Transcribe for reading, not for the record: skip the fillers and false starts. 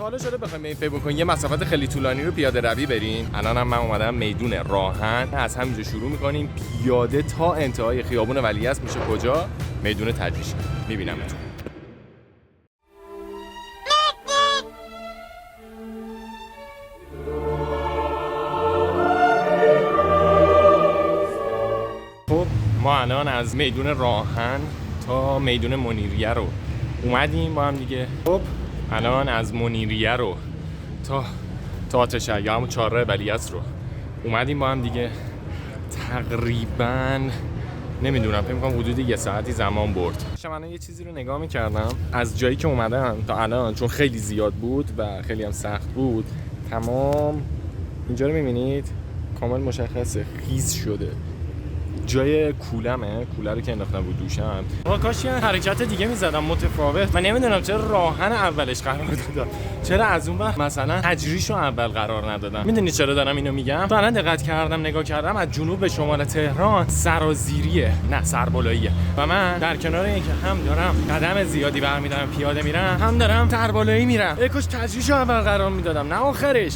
تا حالا شده بخوایم این فکر بکنیم یه مسافت خیلی طولانی رو پیاده روی بریم؟ الانم من اومدم میدون راهن، از همینجا شروع میکنیم پیاده تا انتهای خیابون ولیعصر میشه کجا؟ میدون تجریش. میبینمتون. خب ما الان از میدون راهن تا میدون منیریه رو اومدیم با هم دیگه. خب الان از منیریه رو تا آتشه یا همون چهارراه ولیعصر رو اومدیم با هم دیگه. تقریبا نمیدونم، فکر می‌کنم حدود یه ساعتی زمان برد. من یه چیزی رو نگاه می‌کردم از جایی که اومدم تا الان، چون خیلی زیاد بود و خیلی هم سخت بود. تمام اینجا رو می‌بینید کامل مشخصه خیس شده. جای کولمه، کوله رو که انداختم رو دوشم. کاش یه حرکت دیگه می‌زدم متفاوت. من نمیدونم چرا راهن اولش قرار دادم، چرا از اون وقت مثلا تجریش رو اول قرار ندادم. میدونی چرا دارم اینو میگم؟ تا الان دقت کردم، نگاه کردم، از جنوب به شمال تهران سرازیریه، نه سربالاییه. و من در کنار اینکه هم دارم قدم زیادی برمی‌دارم پیاده میرم، هم دارم سربالایی میرم. کاش تجریش رو اول قرار میدادم، نه آخرش.